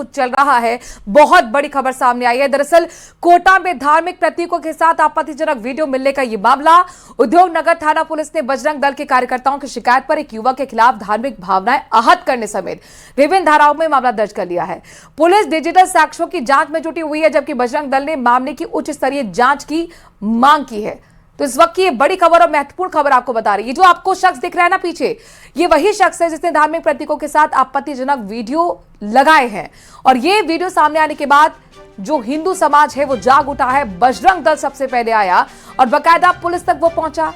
कुछ चल रहा है। बहुत बड़ी खबर सामने आई है। दरअसल कोटा में धार्मिक प्रतीकों के साथ आपत्तिजनक वीडियो मिलने का यह मामला। उद्योग नगर थाना पुलिस ने बजरंग दल के कार्यकर्ताओं की शिकायत पर एक युवक के खिलाफ धार्मिक भावनाएं आहत करने समेत विभिन्न धाराओं में मामला दर्ज कर लिया है। पुलिस डिजिटल साक्ष्यों की जांच में जुटी हुई है, जबकि बजरंग दल ने मामले की उच्च स्तरीय जांच की मांग की है। तो इस वक्त की ये बड़ी खबर और महत्वपूर्ण खबर आपको बता रही है। जो आपको शख्स दिख रहा है ना पीछे, ये वही शख्स है जिसने धार्मिक प्रतीकों के साथ आपत्तिजनक वीडियो लगाए हैं। और ये वीडियो सामने आने के बाद जो हिंदू समाज है वो जाग उठा है। बजरंग दल सबसे पहले आया और बाकायदा पुलिस तक वो पहुंचा।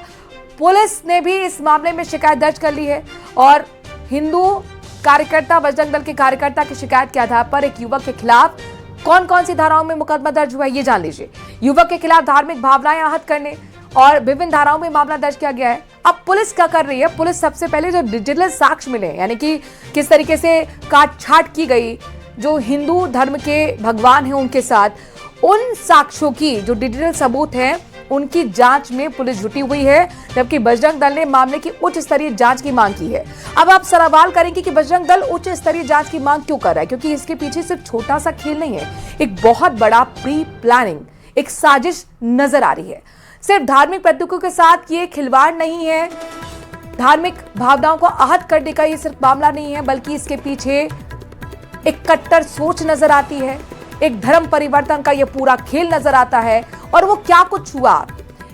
पुलिस ने भी इस मामले में शिकायत दर्ज कर ली है और हिंदू कार्यकर्ता, बजरंग दल के कार्यकर्ता की शिकायत के आधार पर एक युवक के खिलाफ कौन कौन सी धाराओं में मुकदमा दर्ज हुआ है ये जान लीजिए। युवक के खिलाफ धार्मिक भावनाएं आहत करने और विभिन्न धाराओं में मामला दर्ज किया गया है। अब पुलिस क्या कर रही है? पुलिस सबसे पहले जो डिजिटल साक्ष्य मिले, यानी कि किस तरीके से काट छाट की गई जो हिंदू धर्म के भगवान हैं उनके साथ, उन साक्ष्यों की जो डिजिटल सबूत हैं उनकी जांच में पुलिस जुटी हुई है। जबकि बजरंग दल ने मामले की उच्च स्तरीय जांच की मांग की है। अब आप सवाल करेंगे कि बजरंग दल उच्च स्तरीय जांच की मांग क्यों कर रहा है? क्योंकि इसके पीछे सिर्फ छोटा सा खेल नहीं है, एक बहुत बड़ा प्री प्लानिंग, एक साजिश नजर आ रही है। सिर्फ धार्मिक प्रतीकों के साथ ये खिलवाड़ नहीं है, धार्मिक भावनाओं को आहत करने का ये सिर्फ मामला नहीं है, बल्कि इसके पीछे एक कट्टर सोच नजर आती है, एक धर्म परिवर्तन का ये पूरा खेल नजर आता है। और वो क्या कुछ हुआ,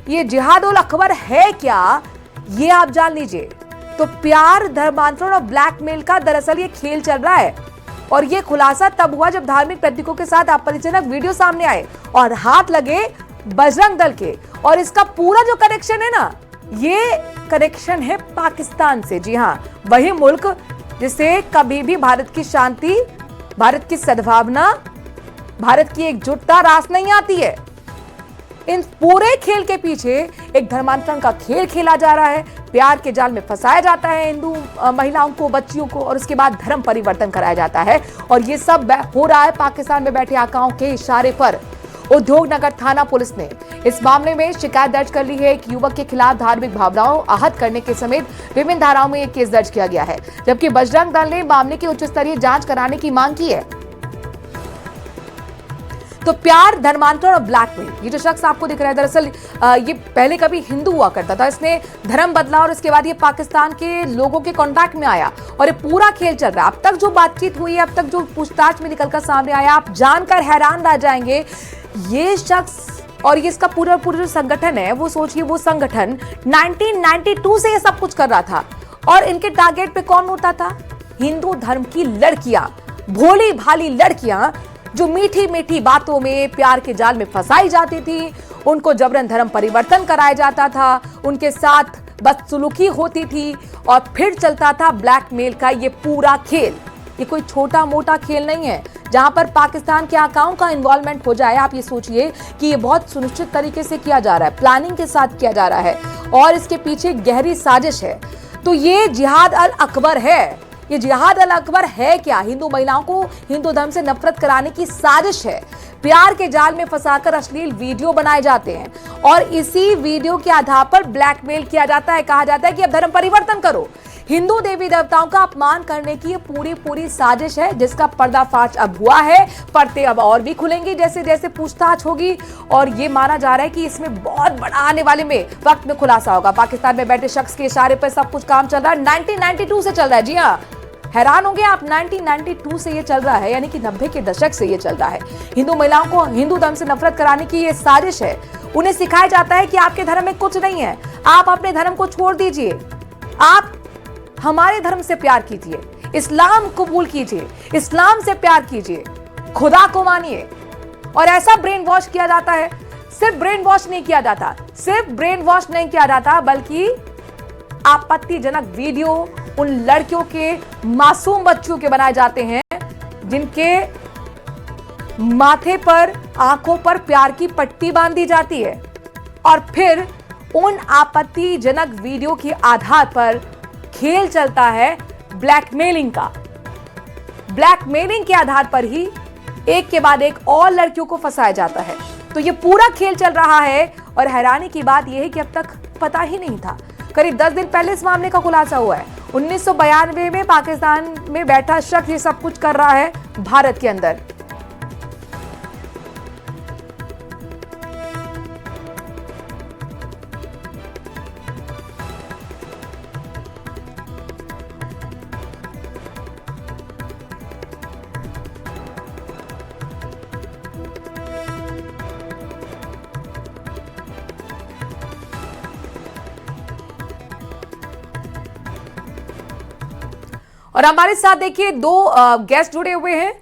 ये जिहाद उल अकबर है क्या, ये आप जान लीजिए। तो प्यार, धर्मांतरण और ब्लैकमेल का दरअसल ये खेल चल रहा है। और ये खुलासा तब हुआ जब धार्मिक प्रतीकों के साथ आपत्तिजनक वीडियो सामने आए और हाथ लगे बजरंग दल के। और इसका पूरा जो कनेक्शन है ना, ये कनेक्शन है पाकिस्तान से। जी हाँ, वही मुल्क जिसे कभी भी भारत की शांति, भारत की सद्भावना, भारत की एकजुटता रास नहीं आती है। इन पूरे खेल के पीछे एक धर्मांतरण का खेल खेला जा रहा है, प्यार के जाल में फंसाया जाता है हिंदू महिलाओं को, बच्चियों को, और उसके बाद धर्म परिवर्तन कराया जाता है। और ये सब हो रहा है पाकिस्तान में बैठे आकाओं के इशारे पर। उद्योग नगर थाना पुलिस ने इस मामले में शिकायत दर्ज कर ली है। एक युवक के खिलाफ धार्मिक भावनाओं आहत करने के समेत विभिन्न धाराओं में एक केस दर्ज किया गया है। जबकि बजरंग दल ने मामले की उच्च स्तरीय जांच कराने की मांग की है। तो प्यार, धर्मांतरण और ब्लैकमेल, ये जो शख्स आपको दिख रहा है, दरअसल ये पहले कभी हिंदू हुआ करता था, इसने धर्म बदला और इसके बाद ये पाकिस्तान के लोगों के कांटेक्ट में आया और ये पूरा खेल चल रहा है। अब तक जो बातचीत हुई है, अब तक जो पूछताछ में निकलकर सामने आया, आप जानकर हैरान रह जाएंगे। ये शख्स और ये इसका पूरा जो संगठन है, वो सोचिए, वो संगठन 1992 से ये सब कुछ कर रहा था। और इनके टारगेट पे कौन होता था? हिंदू धर्म की लड़कियां, भोली भाली लड़कियां जो मीठी मीठी बातों में प्यार के जाल में फंसाई जाती थी, उनको जबरन धर्म परिवर्तन कराया जाता था, उनके साथ बदसलूकी होती थी और फिर चलता था ब्लैकमेल का ये पूरा खेल। ये कोई छोटा मोटा खेल नहीं है जहां पर पाकिस्तान के आकाओं का इन्वॉल्वमेंट हो जाए। आप ये सोचिए कि ये बहुत सुनिश्चित तरीके से किया जा रहा है, प्लानिंग के साथ किया जा रहा है और इसके पीछे गहरी साजिश है। तो ये जिहाद अल अकबर है। ये जिहाद अल अकबर है क्या? हिंदू महिलाओं को हिंदू धर्म से नफरत कराने की साजिश है। प्यार के जाल में फंसाकर अश्लील वीडियो बनाए जाते हैं और इसी वीडियो के आधार पर ब्लैकमेल किया जाता है। कहा जाता है कि अब धर्म परिवर्तन करो। हिंदू देवी देवताओं का अपमान करने की ये पूरी साजिश है, जिसका पर्दाफाश अब हुआ है। पर्दे अब और भी खुलेंगी जैसे जैसे पूछताछ होगी और ये माना जा रहा है कि इसमें बहुत बड़ा आने वाले में वक्त में खुलासा होगा। पाकिस्तान में बैठे शख्स के इशारे पर सब कुछ काम चल रहा है, 1992 से चल रहा है। जी हाँ, हैरान होंगे आप, 1992 से ये चल रहा है, यानी कि 90 के दशक से ये चल रहा है। हिंदू महिलाओं को हिंदू धर्म से नफरत कराने की ये साजिश है। उन्हें सिखाया जाता है कि आपके धर्म में कुछ नहीं है, आप अपने धर्म को छोड़ दीजिए, आप हमारे धर्म से प्यार कीजिए, इस्लाम कबूल कीजिए, इस्लाम से प्यार कीजिए, खुदा को मानिए। और ऐसा ब्रेन वॉश किया जाता है। सिर्फ ब्रेन वॉश नहीं किया जाता, सिर्फ ब्रेन वॉश नहीं किया जाता, बल्कि आपत्तिजनक वीडियो उन लड़कियों के, मासूम बच्चों के बनाए जाते हैं जिनके माथे पर, आंखों पर प्यार की पट्टी बांधी जाती है और फिर उन आपत्तिजनक वीडियो के आधार पर खेल चलता है ब्लैकमेलिंग का। ब्लैकमेलिंग के आधार पर ही एक के बाद एक और लड़कियों को फंसाया जाता है। तो ये पूरा खेल चल रहा है और हैरानी की बात यह है कि अब तक पता ही नहीं था। करीब 10 दिन पहले इस मामले का खुलासा हुआ है 1992 में पाकिस्तान में बैठा शख्स ये सब कुछ कर रहा है भारत के अंदर। और हमारे साथ देखिए दो गेस्ट जुड़े हुए हैं।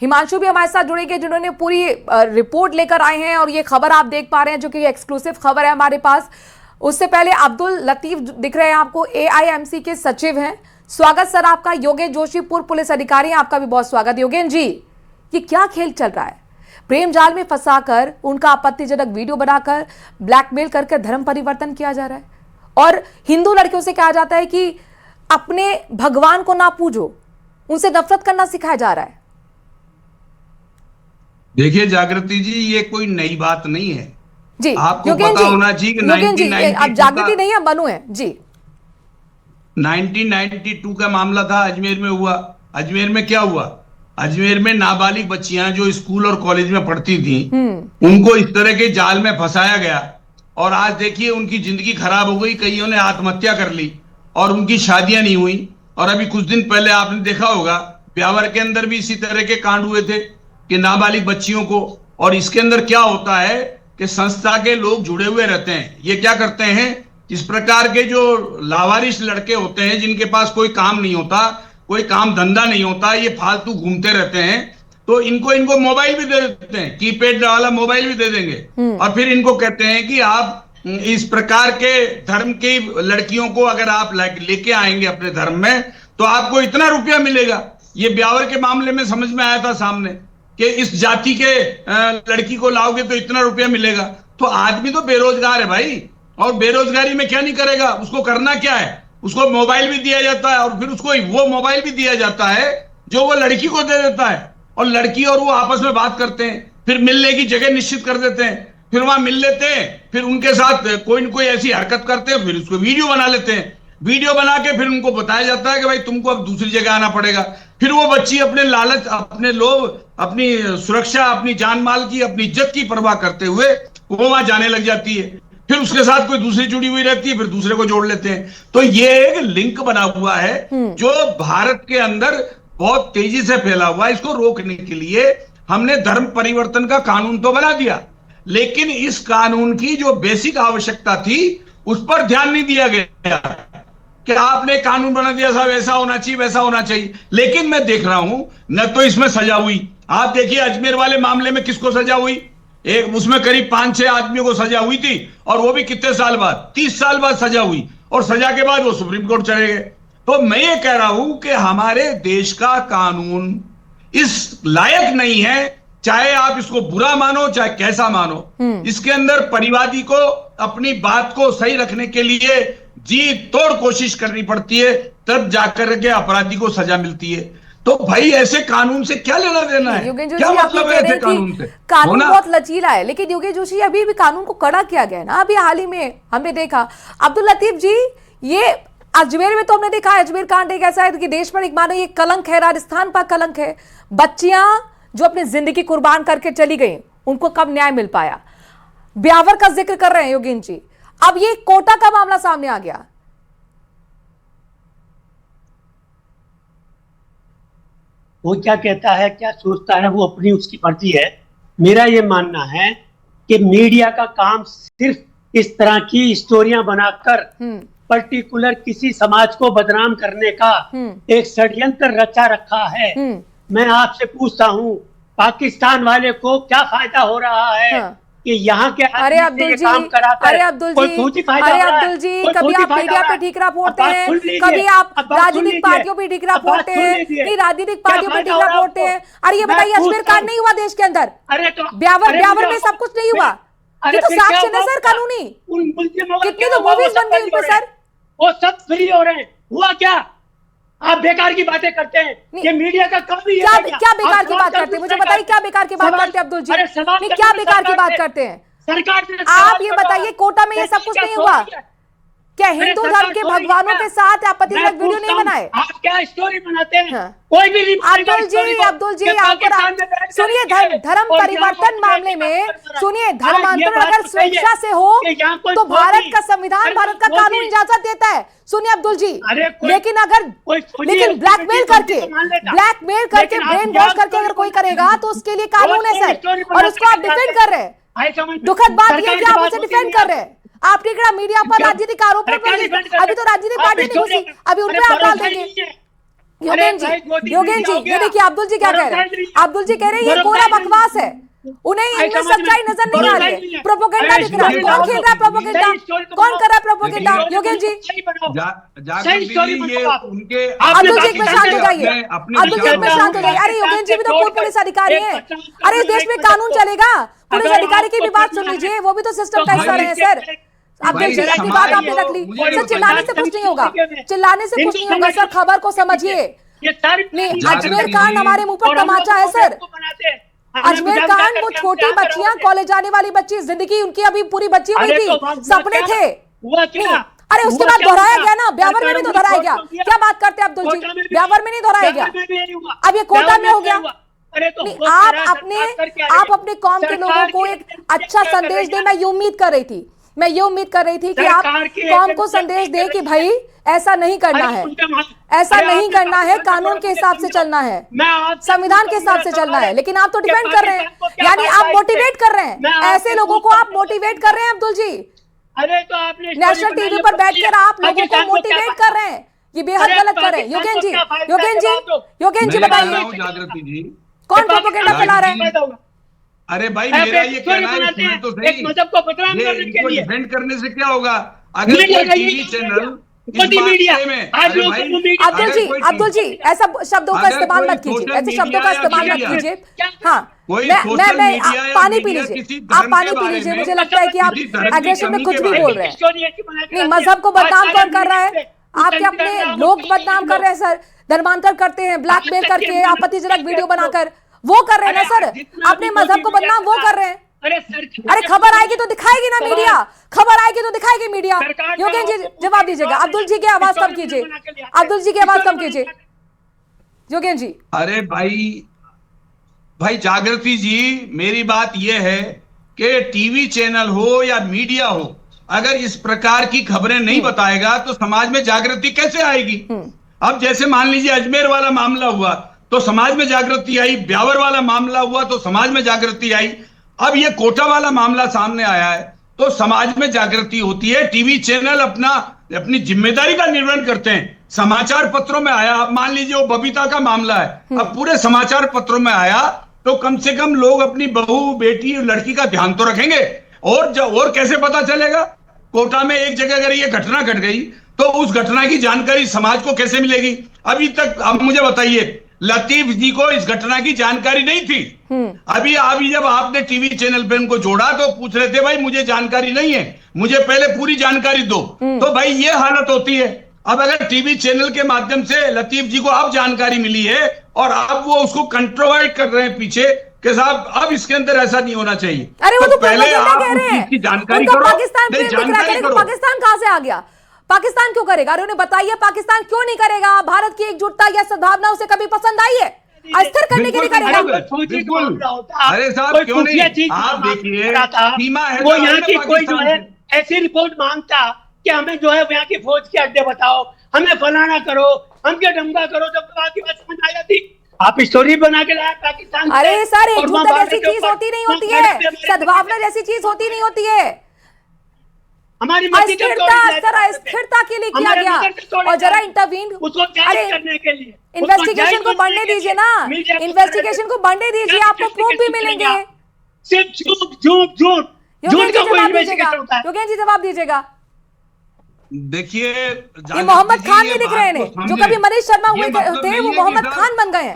हिमांशु भी हमारे साथ जुड़ेंगे जिन्होंने पूरी रिपोर्ट लेकर आए हैं और ये खबर आप देख पा रहे हैं जो कि एक्सक्लूसिव खबर है हमारे पास। उससे पहले अब्दुल लतीफ दिख रहे हैं आपको, AIMC के सचिव हैं। स्वागत सर आपका। योगेन जोशी पूर्व पुलिस अधिकारी हैं, आपका भी बहुत स्वागत। योगेन जी, ये क्या खेल चल रहा है? प्रेम जाल में फंसाकर उनका आपत्तिजनक वीडियो बनाकर ब्लैकमेल करके धर्म परिवर्तन किया जा रहा है और हिंदू लड़कियों से कहा जाता है कि अपने भगवान को ना पूजो, उनसे नफरत करना सिखाया जा रहा है। देखिए जागृति जी, ये कोई नई बात नहीं है जी। आपको पता होना चाहिए कि 1992 अब जागृति नहीं है, मनु है जी। 1992 का मामला था, अजमेर में हुआ। अजमेर में क्या हुआ? अजमेर में नाबालिग बच्चियां जो स्कूल और कॉलेज में पढ़ती थी उनको इस तरह के जाल में फंसाया गया और आज देखिए उनकी जिंदगी खराब हो गई। कईयों ने आत्महत्या कर ली और उनकी शादियां नहीं हुई। और अभी कुछ दिन पहले आपने देखा होगा ब्यावर के अंदर भी इसी तरह के कांड हुए थे कि नाबालिग बच्चियों को। और इसके अंदर क्या होता है कि संस्था के लोग जुड़े हुए रहते हैं। ये क्या करते हैं, इस प्रकार के जो लावारिश लड़के होते हैं जिनके पास कोई काम नहीं होता, कोई काम धंधा नहीं होता, ये फालतू घूमते रहते हैं, तो इनको मोबाइल भी दे देते हैं, कीपैड वाला मोबाइल भी दे देंगे और फिर इनको कहते हैं कि आप इस प्रकार के धर्म की लड़कियों को अगर आप लेके आएंगे अपने धर्म में तो आपको इतना रुपया मिलेगा। ये ब्यावर के मामले में समझ में आया था सामने कि इस जाति के लड़की को लाओगे तो इतना रुपया मिलेगा। तो आदमी तो बेरोजगार है भाई, और बेरोजगारी में क्या नहीं करेगा, उसको करना क्या है? उसको मोबाइल भी दिया जाता है और फिर उसको वो मोबाइल भी दिया जाता है जो वो लड़की को दे देता है और लड़की और वो आपस में बात करते हैं, फिर मिलने की जगह निश्चित कर देते हैं, फिर वहां मिल लेते हैं, फिर उनके साथ कोई न कोई ऐसी हरकत करते हैं, फिर उसको वीडियो बना लेते हैं। वीडियो बना के फिर उनको बताया जाता है कि भाई तुमको अब दूसरी जगह आना पड़ेगा। फिर वो बच्ची अपने लालच, अपने लोभ, अपनी सुरक्षा, अपनी जान माल की, अपनी इज्जत की परवाह करते हुए वो वहां जाने लग जाती है। फिर उसके साथ कोई दूसरी जुड़ी हुई रहती है, फिर दूसरे को जोड़ लेते हैं। तो ये एक लिंक बना हुआ है जो भारत के अंदर बहुत तेजी से फैला हुआ है। इसको रोकने के लिए हमने धर्म परिवर्तन का कानून तो बना दिया, लेकिन इस कानून की जो बेसिक आवश्यकता थी उस पर ध्यान नहीं दिया गया कि आपने कानून बना दिया साहब ऐसा होना चाहिए वैसा होना चाहिए। लेकिन मैं देख रहा हूं न तो इसमें सजा हुई। आप देखिए अजमेर वाले मामले में किसको सजा हुई? एक उसमें करीब 5-6 आदमियों को सजा हुई थी और वो भी कितने साल बाद, 30 साल बाद सजा हुई और सजा के बाद वो सुप्रीम कोर्ट चले गए। तो मैं ये कह रहा हूं कि हमारे देश का कानून इस लायक नहीं है, चाहे आप इसको बुरा मानो चाहे कैसा मानो। इसके अंदर परिवादी को अपनी बात को सही रखने के लिए जी तोड़ कोशिश करनी पड़ती है, तब जाकर के अपराधी को सजा मिलती है। तो भाई ऐसे कानून से क्या लेना देना है? क्या मतलब है ऐसे कानून से? कानून बहुत लचीला है, लेकिन योगेश जोशी अभी भी कानून को कड़ा किया गया है ना। अभी हाल ही में हमने देखा अब्दुल लतीफ जी, ये अजमेर में तो हमने देखा अजमेर कांड एक ऐसा है कि देश पर एक मानो ये कलंक है, राजस्थान पर कलंक है। बच्चियां जो अपनी जिंदगी कुर्बान करके चली गई उनको कब न्याय मिल पाया? ब्यावर का जिक्र कर रहे हैं योगेन जी, अब ये कोटा का मामला सामने आ गया। वो क्या कहता है, क्या सोचता है, वो अपनी उसकी मर्जी है। मेरा ये मानना है कि मीडिया का काम सिर्फ इस तरह की स्टोरियां बनाकर पर्टिकुलर किसी समाज को बदनाम करने का एक षड्यंत्र रचा रखा है। मैं आपसे पूछता हूँ, पाकिस्तान वाले को क्या फायदा हो रहा है कि यहाँ के अरे अब्दुल जी, अरे अब्दुल जी, अरे अब्दुल जी, कभी आप मीडिया पे ठीकरा फोड़ते हैं, कभी आप राजनीतिक पार्टियों पे ठीकरा फोड़ते हैं, नहीं राजनीतिक पार्टियों पे ठीकरा फोड़ते हैं। अरे ये बताइए अजमेर कांड नहीं हुआ देश के अंदर? ब्यावर में सब कुछ नहीं हुआ? ये तो साक्ष्य है सर कानूनी। कितनी तो मूवीज बन गई उन सर, वो सब फ्री हो रहे हैं। हुआ क्या? आप बेकार की बातें करते हैं। ये मीडिया का काम ही है। क्या बेकार की बात करते हैं? मुझे बताइए क्या बेकार की बात करते हैं अब्दुल जी? नहीं क्या बेकार की बात करते हैं? सरकार आप ये बताइए कोटा में ये सब कुछ नहीं हुआ? क्या हिंदू धर्म के भगवानों के साथ आपत्तिजनक वीडियो नहीं बनाए? आप क्या स्टोरी बनाते हैं? हाँ। कोई भी नहीं बनाएगा अब्दुल स्टोरी जी, को। अब्दुल जी, ये आप पाकिस्तान में बैठ सुनिए, कर धर्म और परिवर्तन यहाँ मामले में सुनिए, धर्मांतरण बात अगर बताइए स्वेच्छा से हो कि यहाँ कोई तो भारत फौजी- का संविधान, अरे भारत का फौजी- कानून इजाजत देता है। सुनिए अब्दुल जी, अरे लेकिन अगर कोई फौजी लेकिन है, ब्लैकमेल फौजी करके तो मान लेता। ब्लैकमेल करके लेकिन आप ब्रेन क्या वॉश करके अगर कोई करेगा तो उसके लिए कानून है सर, स्टोरी और उसको आप डिफेंड कर रहे हैं। आए समझ में? दुखद बात सरकार यह है कि की आप बात उसे होती डिफेंड नहीं कर रहे हैं। आप टिकड़ा मीडिया पर क्या- राजनीतिक आरोपों अरे क्या पर, डिफेंड कर अभी तो रहे हैं? राजनीतिक आप पार्टी नहीं स्टोरी- घुसी, अभी उन अरे पे आप डाल भरोसा देंगे। नहीं है। योगेन जी, अरे भाई, मोदी योगेन जी जी, हो ये गया। देखिए अब्दुल जी क्या कह रहे हैं। अब्दुल जी कह रहे हैं ये कोरा बकवास है, उन्हें इनमें सच्चाई नजर नहीं आ रही है, प्रोपोगेंडा दिख रहा है। कौन खेल रहा है प्रोपोगेंडा? कौन कर रहा है प्रोपोगेंडा? योगेन जी, ये उनके अब्दुल जी एक में शांत हो जाइए, अपने अब्दुल जी एक में शांत हो जाइए। अरे योगेन जी भी तो पूर्व पुलिस अधिकारी हैं। अरे इस देश में कानून चलेगा, पुलिस अधिकारी की भी बात सुन लीजिए, वो भी तो सिस्टम का हिस्सा रहे हैं सर। अब्दुल जी की बात आपने रख ली सर, चिल्लाने से कुछ नहीं होगा, चिल्लाने से कुछ नहीं होगा सर, खबर को समझिए। नहीं, अजमेर कांड हमारे मुंह पर तमाचा है सर। अजमेर कांड, वो छोटी बच्चियां, कॉलेज जाने वाली बच्ची, जिंदगी उनकी अभी पूरी बची हुई थी, सपने थे। नहीं, अरे उसके बाद दोहराया गया ना, ब्यावर में भी तो दोहराया गया। क्या बात करते हैं अब्दुल जी, ब्यावर में नहीं दोहराया गया, अब ये कोटा में हो गया। नहीं, आप अपने कौम के लोगों को एक अच्छा संदेश दे, मैं ये उम्मीद कर रही थी, मैं ये उम्मीद कर रही थी कि आप कौम को संदेश दे कि भाई ऐसा नहीं करना है, ऐसा नहीं करना है, कानून के हिसाब से चलना है, संविधान के हिसाब से चलना है। लेकिन आप तो डिफेंड कर रहे हैं, यानी आप मोटिवेट कर रहे हैं, ऐसे लोगों को आप मोटिवेट कर रहे हैं अब्दुल जी। अरे तो आपने नेशनल टीवी पर बैठकर आप लोगों को मोटिवेट कर रहे हैं, ये बेहद गलत कर रहे हैं। योगेन जी, योगेन जी, योगेन जी बताइए जागृति जी, कौन प्रोपेगेंडा फैला रहा है? अरे भाई मेरा ये कहना है, सुनो तो सही, मजहब को बदनाम ये करने के इनको लिए डिफेंड करने से क्या होगा? अगर मीडिया कोई का ये टीवी चैनल मोदी मीडिया आज लोगों को मीडिया अब्दुल जी ऐसा शब्दों का इस्तेमाल मत कीजिए, ऐसे शब्दों का इस्तेमाल मत कीजिए। हाँ, मैं पानी पी लीजिए, आप पानी पी लीजिए, मुझे लगता है कि आप एग्रेशन में कुछ भी बोल रहे हैं। नहीं, मजहब को बदनाम कौन कर रहा है? आपके अपने लोग बदनाम कर रहे हैं सर, धर्मांतर करते हैं, ब्लैकमेल करके, आपत्तिजनक वीडियो बनाकर, वो कर रहे हैं ना सर, अपने मजहब को बदनाम वो कर रहे हैं। अरे खबर आएगी तो दिखाएगी ना मीडिया, खबर आएगी तो दिखाएगी मीडिया। योगेन जी जवाब दीजिएगा, अब्दुल जी की आवाज कम कीजिए, अब्दुल जी की आवाज कम कीजिए, योगेन जी। अरे भाई जागृति जी, मेरी बात यह है कि टीवी चैनल हो या मीडिया हो, अगर इस प्रकार की खबरें नहीं बताएगा तो समाज में जागृति कैसे आएगी? अब जैसे मान लीजिए अजमेर वाला मामला हुआ तो समाज में जागृति आई, ब्यावर वाला मामला हुआ तो समाज में जागृति आई, अब ये कोटा वाला मामला सामने आया है तो समाज में जागृति होती है। टीवी चैनल अपनी जिम्मेदारी का निर्वहन करते हैं। समाचार पत्रों में आया, अब मान लीजिए वो बबीता का मामला है, अब पूरे समाचार पत्रों में आया तो कम से कम लोग अपनी बहू, बेटी, लड़की का ध्यान तो रखेंगे। और कैसे पता चलेगा? कोटा में एक जगह अगर ये घटना घट गई तो उस घटना की जानकारी समाज को कैसे मिलेगी? अभी तक अब मुझे बताइए, लतीफ जी को इस घटना की जानकारी नहीं थी। अभी जब आपने टीवी चैनल पे उनको जोड़ा तो पूछ रहे थे भाई मुझे जानकारी नहीं है, मुझे पहले पूरी जानकारी दो। तो भाई ये हालत होती है। अब अगर टीवी चैनल के माध्यम से लतीफ जी को अब जानकारी मिली है और अब वो उसको कंट्रोवर्ट कर रहे हैं पीछे कि साहब अब इसके अंदर ऐसा नहीं होना चाहिए। अरे वो तो पहले प्रोपेगेंडा आप कह रहे उस चीज की हैं, जानकारी उनको करो, पाकिस्तान नहीं, प्रेम दिख रहा है, जानकारी करो। पाकिस्तान कहां से आ गया? पाकिस्तान क्यों करेगा? अरे उन्हें बताइए पाकिस्तान क्यों नहीं करेगा? भारत की एकजुटता या सद्भावना उसे कभी पसंद आई है? अस्थिर करने के लिए करेगा। बिल्कुल। अरे साहब क्यों नहीं, आप देखिए सीमा है, वो यहाँ की कोई जो है ऐसी रिपोर्ट मांगता कि हमें जो है यहाँ की फौज के अड्डे बताओ, हमें फलाना करो, हमके डंगा करो, जब बात की बात समझ आ जाती। आप स्टोरी बना के लाया पाकिस्तान। अरे सर एकजुटता जैसी चीज होती नहीं होती है, सद्भावना जैसी चीज होती नहीं होती है। हमारी अस्थिरता के लिए किया गया और जरा इंटरवीन, अरे करने के लिए इन्वेस्टिगेशन को बढ़ने दीजिए ना, इन्वेस्टिगेशन को बढ़ने दीजिए, आपको प्रूफ भी मिलेंगे। सिर्फ झूठ योगेन जी जवाब दीजिएगा, योगेन जी जवाब दीजिएगा। देखिए ये मोहम्मद खान नहीं दिख रहे हैं, जो कभी मनीष शर्मा हुए थे वो मोहम्मद खान बन गए हैं।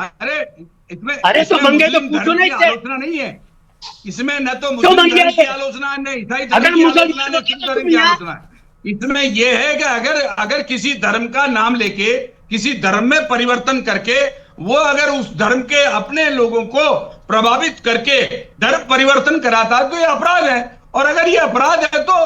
अरे तो मंगे तो पूछो नहीं, आलोचना नहीं है इसमें, न तो मुस्लिम धर्म की आलोचना है, न ईसाई धर्म की आलोचना, न सिख धर्म की आलोचना है। इसमें यह है कि अगर किसी धर्म का नाम लेके किसी धर्म में परिवर्तन करके वो अगर उस धर्म के अपने लोगों को प्रभावित करके धर्म परिवर्तन कराता है तो ये अपराध है। और अगर ये अपराध है तो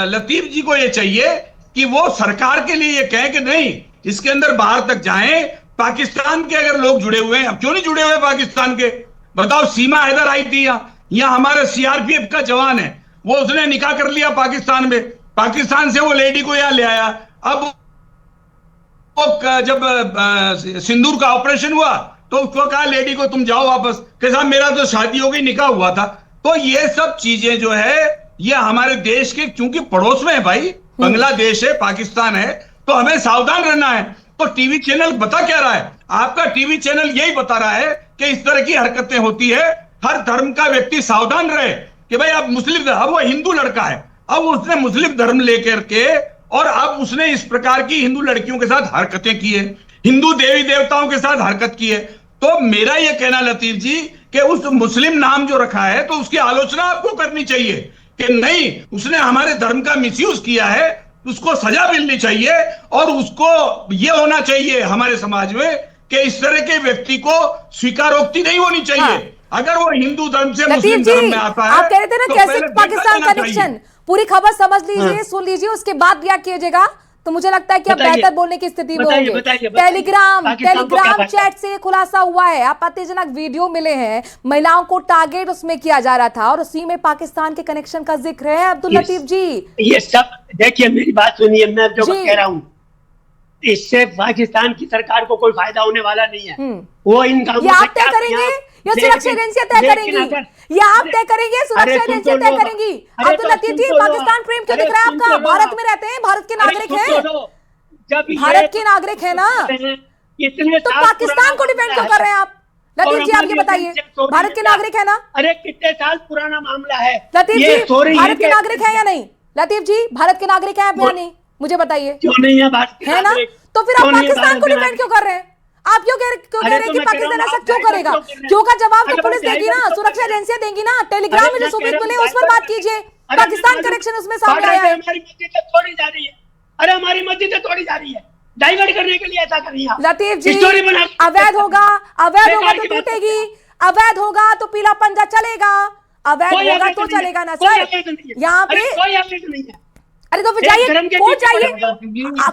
लतीफ जी को ये चाहिए कि वो सरकार के लिए ये कहे कि नहीं, इसके अंदर बाहर तक जाएं। पाकिस्तान के अगर लोग जुड़े हुए हैं, अब क्यों नहीं जुड़े हुए पाकिस्तान के? बताओ, सीमा हैदर आई थी यहाँ हमारे सीआरपीएफ का जवान है, वो उसने निकाह कर लिया पाकिस्तान में, पाकिस्तान से वो लेडी को यहाँ ले आया। अब वो जब सिंदूर का ऑपरेशन हुआ तो उसको कहा लेडी को तुम जाओ वापस, कि साहब मेरा तो शादी हो गई, निकाह हुआ था। तो ये सब चीजें जो है ये हमारे देश के, क्योंकि पड़ोस में है भाई, बांग्लादेश है, पाकिस्तान है, तो हमें सावधान रहना है। तो टीवी चैनल बता क्या रहा है? आपका टीवी चैनल यही बता रहा है कि इस तरह की हरकतें होती है, हर धर्म का व्यक्ति सावधान रहे कि भाई अब मुस्लिम, अब वो हिंदू लड़का है, अब उसने मुस्लिम धर्म लेकर के और अब उसने इस प्रकार की हिंदू लड़कियों के साथ हरकतें की है, हिंदू देवी देवताओं के साथ हरकत की है। तो मेरा यह कहना लतीफ जी कि उस मुस्लिम नाम जो रखा है तो उसकी आलोचना आपको करनी चाहिए कि नहीं, उसने हमारे धर्म का मिसयूज किया है, उसको सजा मिलनी चाहिए। और उसको यह होना चाहिए हमारे समाज में कि इस तरह के व्यक्ति को स्वीकारोक्ति नहीं होनी चाहिए। हाँ। अगर वो हिंदू धर्म से लतीफ मुस्लिम जी, धर्म में आता है, आप कह रहे थे ना तो कैसे पहले पाकिस्तान देखा जाना चाहिए। कनेक्शन, पूरी खबर समझ लीजिए, सुन लीजिए, उसके बाद रिएक्ट कीजिएगा। तो मुझे लगता है कि आप बेहतर बोलने की स्थिति में होंगे। टेलीग्राम चैट से खुलासा हुआ है, आपत्तिजनक वीडियो मिले हैं, महिलाओं को टारगेट उसमें किया जा रहा था और उसी में पाकिस्तान के कनेक्शन का जिक्र है। अब्दुल लतीफ जी, ये सब देखिए, मेरी बात सुनिए, मैं जो कह रहा हूँ, इससे पाकिस्तान की सरकार को कोई फायदा होने वाला नहीं है। वो इन कामों ये आप तय करेंगे या सुरक्षा एजेंसियां तय करेंगी? ये आप तय करेंगे, सुरक्षा एजेंसियां तय करेंगी? अब्दुल लतीफ जी, पाकिस्तान प्रेम क्यों दिख रहा है आपका? भारत में रहते हैं, भारत के नागरिक हैं, भारत के नागरिक है ना, तो पाकिस्तान को डिफेंड क्यों कर रहे हैं आप? लतीफ जी, आप ये बताइए, भारत के नागरिक है ना? अरे कितने साल पुराना मामला है लतीफ जी, भारत के नागरिक है या नहीं? लतीफ जी, भारत के नागरिक है या नहीं, मुझे बताइए। क्यों नहीं है भारत है ना? तो फिर आप पाकिस्तान को डिफेंड क्यों कर रहे हैं? आप क्यों कह रहे हैं कि पाकिस्तान ऐसा क्यों करेगा? क्यों का जवाब तो पुलिस देगी ना, सुरक्षा एजेंसियां देंगी ना। टेलीग्राम में जो सबूत मिले उस पर बात कीजिए। पाकिस्तान कनेक्शन उसमें सामने आया है। हमारी मस्जिदें तोड़ी जा रही है, अरे हमारी मस्जिदें तोड़ी जा रही है, डाइवर्ट करने के लिए ऐसा कर रही है। लतीफ जी, अवैध होगा, अवैध होगा तो टूटेगी, अवैध होगा तो पीला पंजा चलेगा, अवैध होगा तो चलेगा ना सर। यहाँ पे कोई अवैध नहीं है। अरे तो फिर जाइए, कोर्ट जाइए,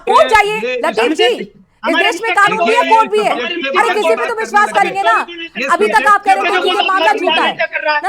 कोर्ट जाइए लतीफ जी, इस देश में कानून भी है, कोर्ट भी है। अरे किसी पे तो विश्वास करेंगे ना। अभी तक आप कह रहे थे कि ये मामला झूठा है,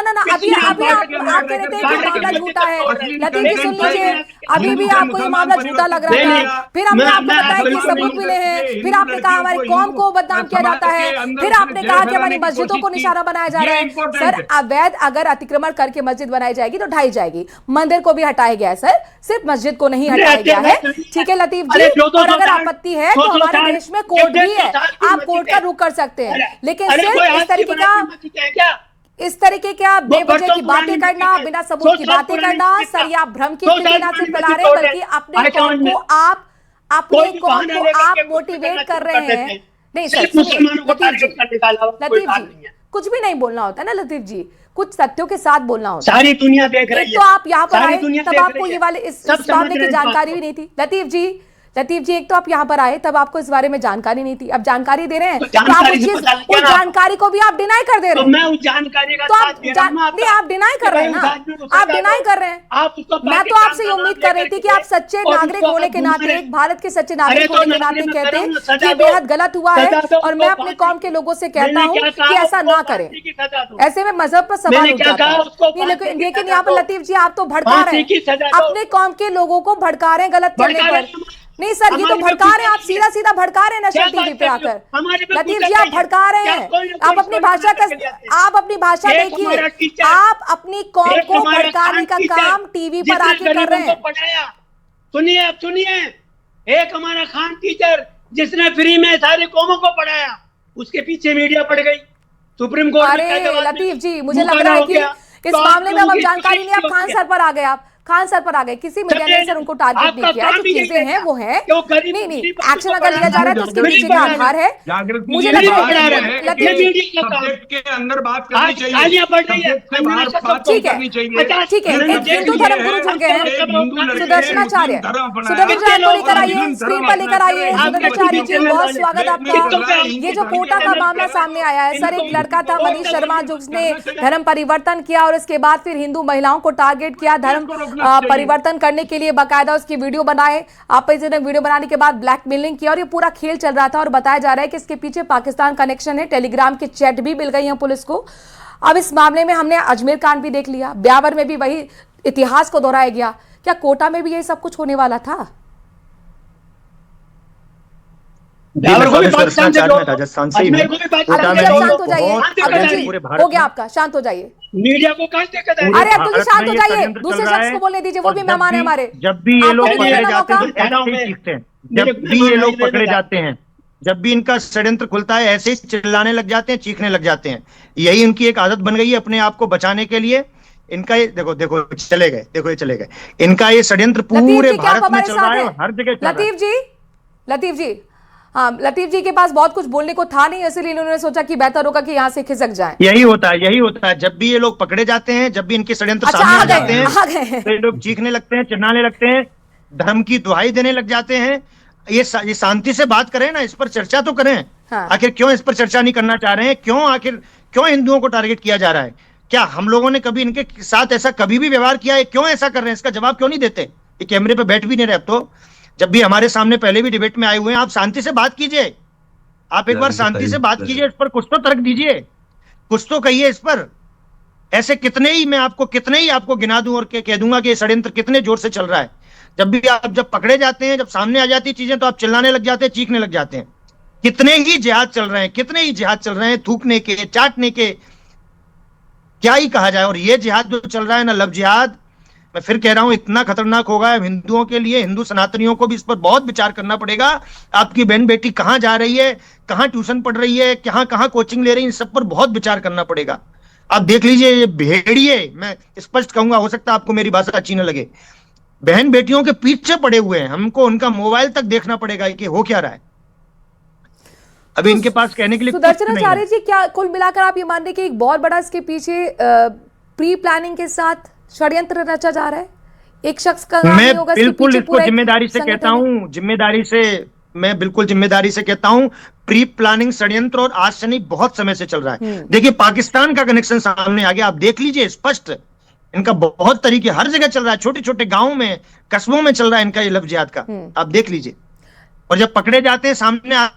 ना अभी आप कह रहे थे कि मामला झूठा है। लतीफ जी सुन लीजिए, अभी भी आपको ये मामला झूठा लग रहा था, फिर हमने आपको बताया कि सबूत मिले हैं, फिर आपने कहा हमारी कौम को बदनाम किया जाता है, फिर आपने कहा कि हमारी मस्जिदों को निशाना बनाया जा रहा है। सर, अवैध अगर अतिक्रमण करके मस्जिद बनाई जाएगी तो ढाई जाएगी, मंदिर को भी हटाया गया है सर, सिर्फ मस्जिद को नहीं हटाया गया है। ठीक है लतीफ जी, और अगर आपत्ति है तो हमारे देश में कोर्ट भी है, आप कोर्ट का रुख कर सकते हैं, लेकिन सिर्फ इस तरीके का बेवजह की बातें करना, बिना सबूत की बातें करना, सर आप भ्रम की स्थिति न सिर्फ फैला रहे बल्कि अपने कौम को आप मोटिवेट कर रहे हैं। नहीं सर, लतीफ जी कुछ भी नहीं बोलना होता ना लतीफ जी, कुछ सत्यों के साथ बोलना होता है। सारी दुनिया देख रही है। तो आप यहाँ पर आए तब आपको ये वाले इस मामले की जानकारी भी नहीं थी। लतीफ जी, एक तो आप यहाँ पर आए तब आपको इस बारे में जानकारी नहीं थी, अब जानकारी दे रहे हैं तो आप उस जानकारी को भी आप डिनाई कर दे रहे हैं। मैं उस जानकारी का तो आप डिनाई कर रहे हैं ना, आप डिनाई कर रहे हैं। मैं तो आपसे उम्मीद कर रही थी कि आप सच्चे नागरिक होने के नाते, भारत के सच्चे नागरिक होने के नाते कहते हैं कि बेहद गलत हुआ है, और मैं अपने कौम के लोगों से कहता हूँ कि ऐसा ना करें। ऐसे में मजहब पर सवाल उठ जाता है। लेकिन यहाँ पर लतीफ जी आप तो भड़का रहे हैं, अपने कौम के लोगों को भड़का रहे हैं गलत करने पर। नहीं सर, ये तो भड़का रहे हैं आप, सीधा भड़का रहे हैं नेशनल टीवी पे आकर। लतीफ जी आप भड़का रहे हैं, आप अपनी भाषा देखिए, आप अपनी कौम को भड़काने का काम टीवी पर आके कर रहे हैं। सुनिए, एक हमारा खान टीचर जिसने फ्री में सारी कौमों को पढ़ाया, उसके पीछे मीडिया पड़ गई, सुप्रीम कोर्ट। अरे लतीफ जी, मुझे लग रहा है कि इस मामले में अब जानकारी नहीं, आप खान सर पर आ गए, आप खान सर पर आ गए, किसी मीडिया ने सर उनको टारगेट नहीं किया, जो चीजें हैं वो है। नहीं, एक्शन अगर लिया जा रहा है तो उसके पीछे का आधार है। मुझे लग रहा है के अंदर बात करनी चाहिए, ठीक है। हिंदू धर्म गुरु जुड़ गए हैं, सुदर्शनाचार्य को लेकर आइए, स्क्रीन पर लेकर आइए। सुदर्शनाचार्य जी, बहुत स्वागत आपका। ये जो कोटा का मामला सामने आया है सर, एक लड़का था मनीष शर्मा जो उसने धर्म परिवर्तन किया और इसके बाद फिर हिंदू महिलाओं को टारगेट किया, धर्म परिवर्तन करने के लिए बाकायदा उसकी वीडियो बनाए, आपत्तिजनक वीडियो बनाने के बाद ब्लैकमेलिंग किया और ये पूरा खेल चल रहा था। और बताया जा रहा है कि इसके पीछे पाकिस्तान कनेक्शन है। टेलीग्राम के चैट भी मिल गई हैं पुलिस को। अब इस मामले में हमने अजमेर कांड भी देख लिया, ब्यावर में भी वही इतिहास को दोहराया गया। क्या कोटा में भी यही सब कुछ होने वाला था? राजस्थान से शांत हो जाइए, हो गया आपका, शांत हो जाइए। मीडिया को कहाँ दिक्कत है? अरे अब्दुल जी शांत हो जाइए, दूसरे शख्स को बोलने दीजिए, वो भी मेहमान है हमारे। जब भी ये लोग पकड़े जाते हैं तो ऐसे ही चीखते हैं। जब भी ये लोग पकड़े जाते हैं, जब भी इनका षड्यंत्र खुलता है, ऐसे ही चिल्लाने लग जाते हैं, चीखने लग जाते हैं। यही उनकी एक आदत बन गई है अपने आप को बचाने के लिए। इनका ये देखो देखो चले गए, देखो ये चले गए। इनका ये षड्यंत्र पूरे भारत में चल रहा है, हर जगह चल रहा है। लतीफ जी, हाँ, लतीफ जी के पास बहुत कुछ बोलने को था नहीं, इसलिए इन्होंने सोचा कि बेहतर होगा कि यहाँ से खिसक जाएं। यही होता है। जब भी ये लोग पकड़े जाते हैं, जब भी इनके षड्यंत्र सामने आ जाते हैं, तो ये लोग चीखने लगते हैं, चिल्लाने लगते हैं, धर्म की दुहाई देने लग जाते हैं। ये शांति से बात करें ना, इस पर चर्चा तो करें। हाँ। आखिर क्यों इस पर चर्चा नहीं करना चाह रहे हैं? क्यों हिंदुओं को टारगेट किया जा रहा है? क्या हम लोगों ने कभी इनके साथ ऐसा कभी भी व्यवहार किया है? क्यों ऐसा कर रहे हैं? इसका जवाब क्यों नहीं देते? ये कैमरे पे बैठ भी नहीं रहे। अब तो जब भी हमारे सामने पहले भी डिबेट में आए हुए हैं, आप शांति से बात कीजिए। आप एक बार शांति से बात कीजिए, इस पर कुछ तो तर्क दीजिए, कुछ तो कहिए इस पर। ऐसे कितने ही आपको गिना दूं और कह दूंगा कि ये षड्यंत्र कितने जोर से चल रहा है। जब पकड़े जाते हैं, जब सामने आ जाती चीजें, तो आप चिल्लाने लग जाते हैं, चीखने लग जाते हैं। कितने ही जिहाद चल रहे हैं, थूकने के, चाटने के, क्या ही कहा जाए। और ये जिहाद जो चल रहा है ना, लव जिहाद, मैं फिर कह रहा हूं, इतना खतरनाक होगा हिंदुओं के लिए। हिंदू सनातनियों को भी इस पर बहुत विचार करना पड़ेगा। आपकी बहन बेटी कहां जा रही है, कहां ट्यूशन पढ़ रही है, कहां कोचिंग ले रही है, इन सब पर बहुत विचार करना पड़ेगा। आप देख लीजिए, ये भेड़िए, मैं स्पष्ट कहूंगा, हो सकता है आपको मेरी भाषा अच्छी न लगे, बहन बेटियों के पीछे पड़े हुए हैं। हमको उनका मोबाइल तक देखना पड़ेगा कि हो क्या रहा है। अभी इनके पास कहने के लिए सुदर्शनाचार्य जी, क्या कुल मिलाकर आप ये मान रहे कि एक बहुत बड़ा इसके पीछे प्री प्लानिंग के साथ षड्यंत्र रचा जा रहा है? एक शख्स का नाम नहीं होगा, मैं बिल्कुल इसको जिम्मेदारी से कहता हूं, मैं बिल्कुल जिम्मेदारी से कहता हूं, प्री प्लानिंग षड्यंत्र और आज से नहीं, बहुत समय से चल रहा है। देखिए, पाकिस्तान का कनेक्शन सामने आ गया, आप देख लीजिए स्पष्ट। इनका बहुत तरीके हर जगह चल रहा है, छोटे छोटे गांवों में, कस्बों में चल रहा है इनका ये लव जिहाद का, आप देख लीजिए। और जब पकड़े जाते हैं, सामने आते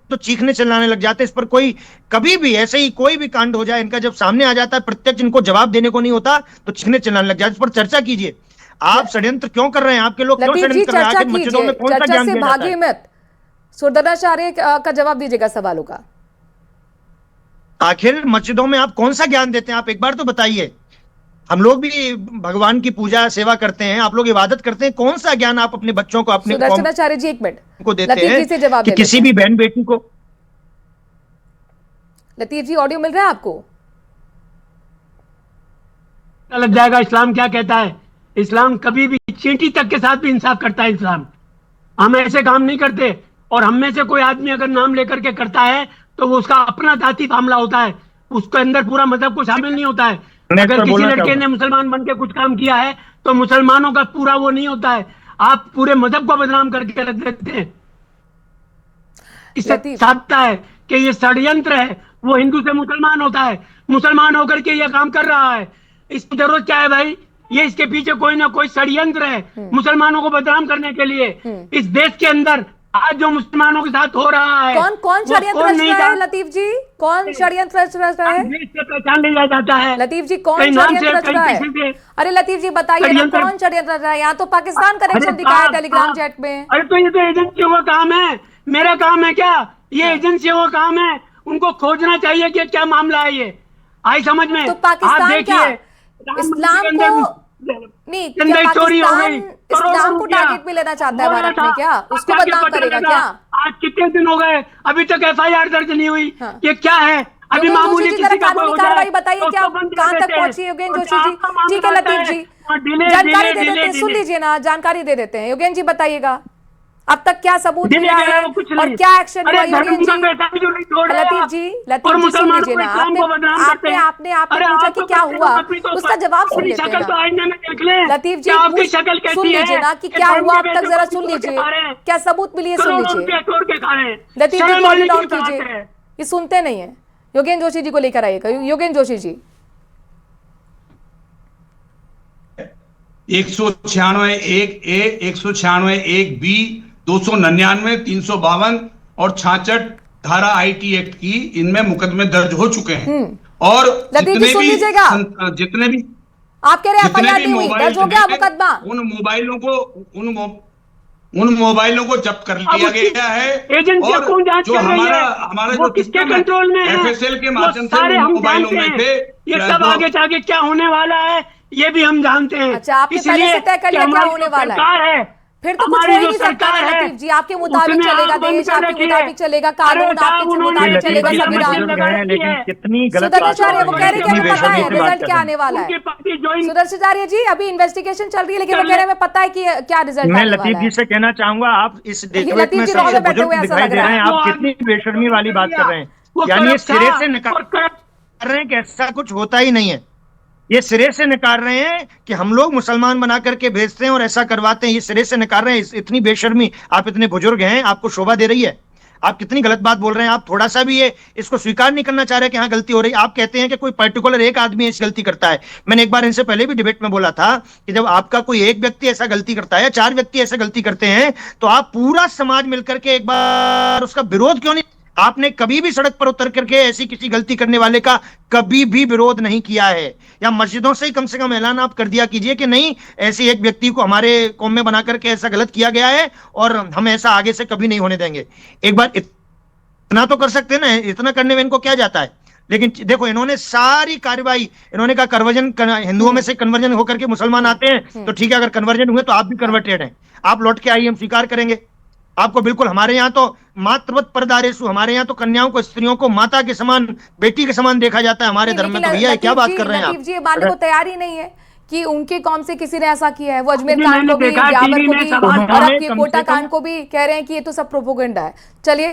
तो चीखने चिल्लाने लग जाते हैं। इस पर कोई कभी भी ऐसे ही कोई भी कांड हो जाए, इनका जब सामने आ जाता है, प्रत्यक्ष इनको जवाब देने को नहीं होता, तो चीखने चिल्लाने लग जाते। इस पर चर्चा कीजिए। आप षड्यंत्र क्यों कर रहे हैं? आपके लोग क्यों षड्यंत्र कर रहे हैं? मस्जिदों में कौन सा ज्ञान दिया जाता है? मत सुदर्शनाचार्य का जवाब दीजिएगा सवालों का। आखिर मस्जिदों में आप कौन सा ज्ञान देते हैं? आप एक बार तो बताइए। हम लोग भी भगवान की पूजा सेवा करते हैं, आप लोग इबादत करते हैं, कौन सा ज्ञान आप अपने बच्चों को, अपने सुदर्शनाचार्य जी एक मिनट को देते हैं कि किसी भी बहन बेटी को? लतीफ जी, ऑडियो मिल रहा है आपको? लग जाएगा इस्लाम क्या कहता है। इस्लाम कभी भी चींटी तक के साथ भी इंसाफ करता है। इस्लाम, हम ऐसे काम नहीं करते। और हम में से कोई आदमी अगर नाम लेकर के करता है तो वो उसका अपना जाति मामला होता है, उसके अंदर पूरा मजहब को शामिल नहीं होता है। अगर किसी लड़के ने मुसलमान बन के कुछ काम किया है तो मुसलमानों का पूरा वो नहीं होता है, आप पूरे मजहब को बदनाम करके रख देते हैं। इससे साधता है कि ये षड्यंत्र है। वो हिंदू से मुसलमान होता है, मुसलमान होकर के ये काम कर रहा है। इसकी जरूरत क्या है भाई? ये इसके पीछे कोई ना कोई षड्यंत्र है मुसलमानों को बदनाम करने के लिए। इस देश के अंदर आज जो मुसलमानों के साथ हो रहा है, कौन षड्यंत्र रच रहा है? लतीफ जी, कौन षड्यंत्र रच रहा है? पहचान लिया जाता है। लतीफ जी, कौन षड्यंत्र रच रहा है? अरे लतीफ जी बताइए ना, कौन षड्यंत्र रच रहा है? यहाँ तो पाकिस्तान कनेक्शन दिखाया है टेलीग्राम चैट में। अरे तो ये तो एजेंसियों का काम है, मेरा काम है क्या? ये एजेंसियों का काम है, उनको खोजना चाहिए कि क्या मामला है। ये आई समझ में? तो पाकिस्तान क्या इस्लाम को नहीं, क्या पाकिस्तान इस्लाम को टारगेट में लेना चाहता है भारत में? क्या उसको बदनाम करेगा क्या? आज कितने दिन हो गए, अभी तक FIR दर्ज नहीं हुई। ये क्या है? अभी मामूली किसी का कानूनी कार्रवाई बताइए, क्या कहां तक पहुंची है योगेंद्र जोशी जी? ठीक है लतीफ जी, जानकारी दे देते हैं, सुन लीजिए ना, जानकारी दे देते हैं। योगेंद्र जी बताइएगा, अब तक क्या सबूत मिला है और क्या एक्शन हुआ? योगेंद्र जी, लतीफ जी सुन लीजिए ना, आपने पूछा कि क्या हुआ, उसका जवाब सुन लेते हैं। लतीफ जी सुन लीजिए ना कि क्या हुआ अब तक, जरा सुन लीजिए, क्या सबूत मिली है, सुन लीजिए। लतीफ जी कॉल डाउन कीजिए, ये सुनते नहीं है। योगेंद्र जोशी जी को लेकर आइएगा। योगेंद्र जोशी जी, 196(1)A, 196(1)B, 299, 352 और 66 धारा IT एक्ट की इनमें मुकदमे दर्ज हो चुके हैं। और लतीफ जी सुन लीजिएगा, जितने भी आप कह रहे हैं FIR नहीं हुई, दर्ज हो गया मुकदमा। उन मोबाइलों को जब्त कर लिया गया है। एजेंसियां कौन जांच जो कर रही है? हमारा वो जो किसके सिस्टम है, कंट्रोल में है? FSL के माध्यम से सारे उन हम मोबाइलों जानते में हैं। थे। ये सब आगे जाके क्या होने वाला है ये भी हम जानते हैं। अच्छा, आपने पहले से तय कर लिया क्या होने वाला है? सरकार है, फिर तो कुछ हो ही नहीं सकता है लतीफ जी, आपके मुताबिक चलेगा देश, आपके मुताबिक चलेगा कानून, आपके मुताबिक चलेगा संविधान। लेकिन कितनी गलत सुदर्शन बात आचार्य वो कह रहे हैं कि हमें पता है बेशर्मी से बात रिजल्ट कर क्या रहे आने वाला है। ज्वाइन सुदर्शन आचार्य जी अभी इन्वेस्टिगेशन चल रही है, लेकिन वो कह रहे हैं हमें पता है कि क्या रिजल्ट मैं आने लतीफ वाला जी है। से कहना चाहूंगा, आप इस लतीफ डेट में जी सबसे रोड पे बैठे बुजुर्ग हुए ऐसा दिखाई लग दे रहा रहे हैं। है। आप कितनी बेशर्मी वाली बात कर रहे हैं, यानी ये सिरे से नकार रहे हैं कि ऐसा कुछ होता ही नहीं है। ये सिरे से नकार रहे हैं कि हम लोग मुसलमान बना करके भेजते हैं और ऐसा करवाते हैं। ये सिरे से नकार रहे हैं। इतनी बेशर्मी, आप इतने बुजुर्ग हैं, आपको शोभा दे रही है? आप कितनी गलत बात बोल रहे हैं। आप थोड़ा सा भी ये इसको स्वीकार नहीं करना चाह रहे कि हाँ गलती हो रही। आप कहते हैं कि कोई पर्टिकुलर एक आदमी ऐसी गलती करता है। मैंने एक बार इनसे पहले भी डिबेट में बोला था कि जब आपका कोई एक व्यक्ति ऐसा गलती करता है, 4 व्यक्ति ऐसा गलती करते हैं, तो आप पूरा समाज मिलकर के एक बार उसका विरोध क्यों नहीं? आपने कभी भी सड़क पर उतर करके ऐसी किसी गलती करने वाले का कभी भी विरोध नहीं किया है, या मस्जिदों से ही कम से कम ऐलान आप कर दिया कीजिए कि नहीं, ऐसे एक व्यक्ति को हमारे कौम में बना करके ऐसा गलत किया गया है और हम ऐसा आगे से कभी नहीं होने देंगे। एक बार इतना तो कर सकते हैं ना, इतना करने में इनको क्या जाता है। लेकिन देखो, इन्होंने सारी कार्रवाई, इन्होंने कहा कन्वर्जन, हिंदुओं में से कन्वर्जन होकर के मुसलमान आते हैं तो ठीक है, अगर कन्वर्जन हुए तो आप भी कन्वर्टेड हैं, आप लौट के आइए, हम स्वीकार करेंगे आपको। बिल्कुल, हमारे यहाँ तो मातृवत परदारेसु, हमारे यहाँ तो कन्याओं को, स्त्रियों को माता के समान, बेटी के समान देखा जाता है हमारे धर्म में। तो भैया क्या बात कर रहे हैं आप? लतीफ जी ये मानने को तैयार ही नहीं है कि उनके कौम से किसी ने ऐसा किया है। वो अजमेर कांड को भी, ब्यावर को भी, और अब ये कोटा कांड को भी कह रहे हैं कि ये तो सब प्रोपोगंडा है। चलिए,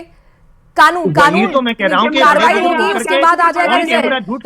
कानून तो मैं कह रहा हूं कि कार्रवाई होगी, उसके बाद आ जाएगा रिजल्ट।